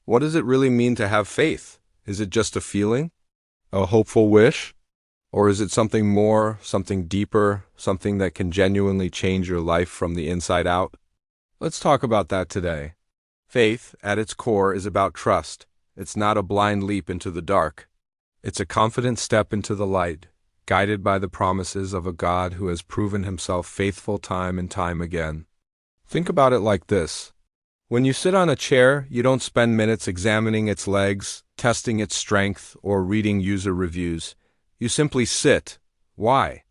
What does it really mean to have faith? Is it just a feeling? A hopeful wish? Or is it something more, something deeper, something that can genuinely change your life from the inside out? Let's talk about that today. Faith, at its core, is about trust. It's not a blind leap into the dark. It's a confident step into the light, guided by the promises of a God who has proven himself faithful time and time again. Think about it like this. When you sit on a chair, you don't spend minutes examining its legs, testing its strength, or reading user reviews. You simply sit. Why?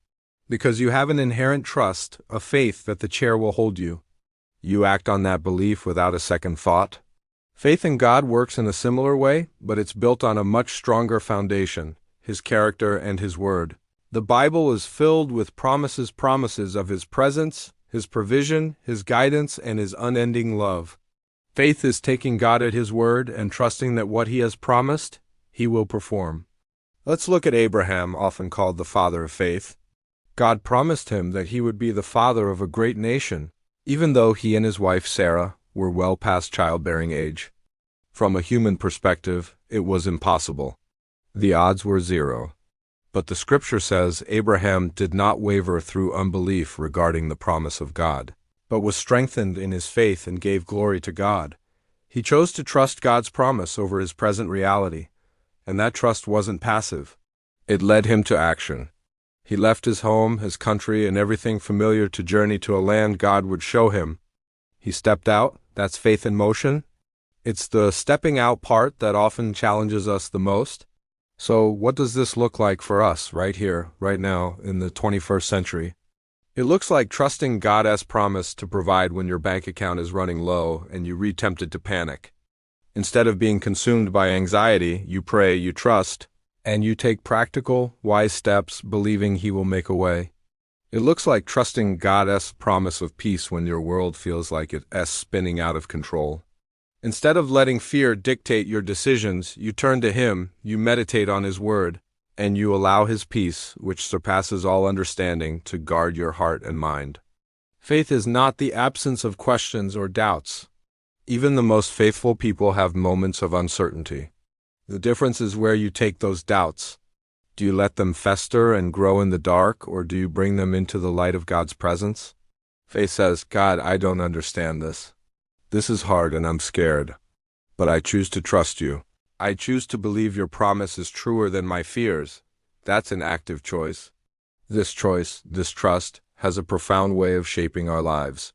Because you have an inherent trust, a faith that the chair will hold you. You act on that belief without a second thought. Faith in God works in a similar way, but it's built on a much stronger foundation, His character and His Word. The Bible is filled with promises of His presence, His provision, His guidance, and His unending love. Faith is taking God at His word and trusting that what He has promised, He will perform. Let's look at Abraham, often called the father of faith. God promised him that he would be the father of a great nation, even though he and his wife Sarah were well past childbearing age. From a human perspective, it was impossible. The odds were 0. But the scripture says Abraham did not waver through unbelief regarding the promise of God, but was strengthened in his faith and gave glory to God. He chose to trust God's promise over his present reality, and that trust wasn't passive. It led him to action. He left his home, his country, and everything familiar to journey to a land God would show him. He stepped out. That's faith in motion. It's the stepping out part that often challenges us the most. So what does this look like for us right here, right now, in the 21st century? It looks like trusting God as promised to provide when your bank account is running low and you read tempted to panic. Instead of being consumed by anxiety, you pray, you trust, and you take practical, wise steps believing He will make a way. It looks like trusting God's promise of peace when your world feels like it's spinning out of control. Instead of letting fear dictate your decisions, you turn to Him, you meditate on His word, and you allow His peace, which surpasses all understanding, to guard your heart and mind. Faith is not the absence of questions or doubts. Even the most faithful people have moments of uncertainty. The difference is where you take those doubts. Do you let them fester and grow in the dark, or do you bring them into the light of God's presence? Faith says, God, I don't understand this. This is hard and I'm scared. But I choose to trust you. I choose to believe your promise is truer than my fears. That's an active choice. This choice, this trust, has a profound way of shaping our lives.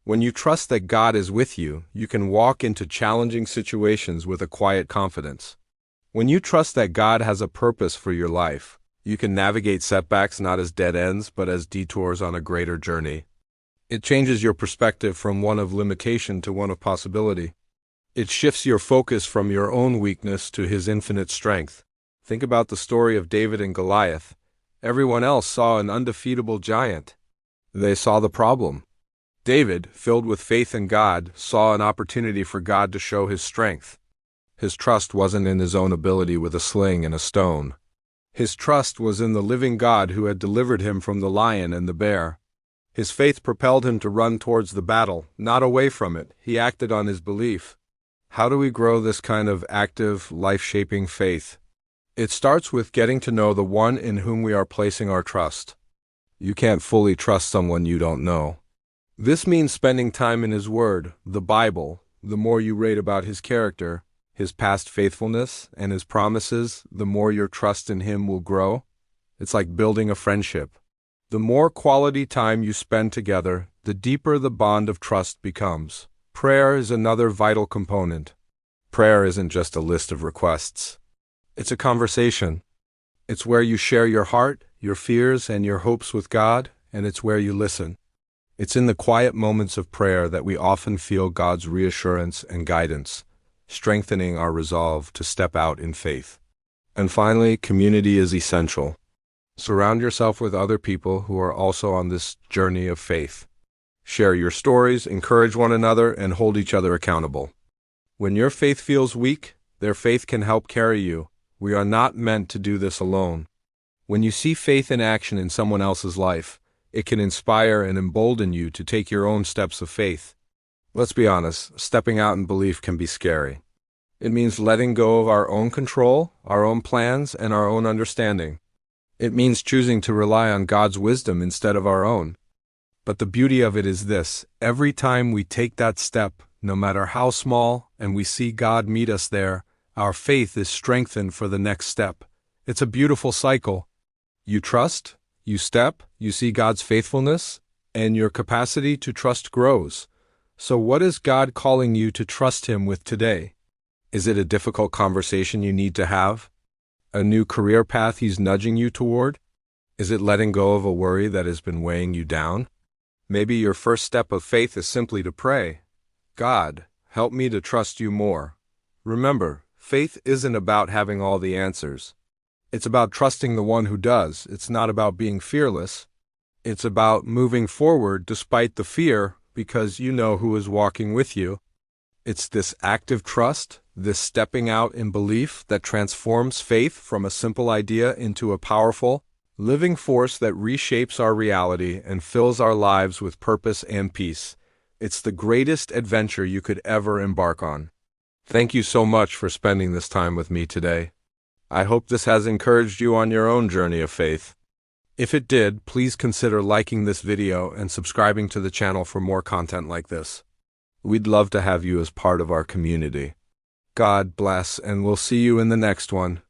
When you trust that God is with you, you can walk into challenging situations with a quiet confidence. When you trust that God has a purpose for your life, you can navigate setbacks not as dead ends but as detours on a greater journey. It changes your perspective from one of limitation to one of possibility. It shifts your focus from your own weakness to His infinite strength. Think about the story of David and Goliath. Everyone else saw an undefeatable giant. They saw the problem. David, filled with faith in God, saw an opportunity for God to show His strength. His trust wasn't in his own ability with a sling and a stone. His trust was in the living God who had delivered him from the lion and the bear. His faith propelled him to run towards the battle, not away from it. He acted on his belief. How do we grow this kind of active, life-shaping faith? It starts with getting to know the one in whom we are placing our trust. You can't fully trust someone you don't know. This means spending time in His Word, the Bible. The more you read about His character, His past faithfulness, and His promises, the more your trust in Him will grow. It's like building a friendship. The more quality time you spend together, the deeper the bond of trust becomes. Prayer is another vital component. Prayer isn't just a list of requests. It's a conversation. It's where you share your heart, your fears, and your hopes with God, and it's where you listen. It's in the quiet moments of prayer that we often feel God's reassurance and guidance, strengthening our resolve to step out in faith. And finally, community is essential. Surround yourself with other people who are also on this journey of faith. Share your stories, encourage one another, and hold each other accountable. When your faith feels weak, their faith can help carry you. We are not meant to do this alone. When you see faith in action in someone else's life, it can inspire and embolden you to take your own steps of faith. Let's be honest, stepping out in belief can be scary. It means letting go of our own control, our own plans, and our own understanding. It means choosing to rely on God's wisdom instead of our own. But the beauty of it is this: every time we take that step, no matter how small, and we see God meet us there, our faith is strengthened for the next step. It's a beautiful cycle. You trust, you step, you see God's faithfulness, and your capacity to trust grows. So what is God calling you to trust Him with today? Is it a difficult conversation you need to have? A new career path He's nudging you toward? Is it letting go of a worry that has been weighing you down? Maybe your first step of faith is simply to pray, God, help me to trust you more. Remember, faith isn't about having all the answers. It's about trusting the one who does. It's not about being fearless. It's about moving forward despite the fear because you know who is walking with you. It's this active trust, this stepping out in belief that transforms faith from a simple idea into a powerful, living force that reshapes our reality and fills our lives with purpose and peace. It's the greatest adventure you could ever embark on. Thank you so much for spending this time with me today. I hope this has encouraged you on your own journey of faith. If it did, please consider liking this video and subscribing to the channel for more content like this. We'd love to have you as part of our community. God bless, and we'll see you in the next one.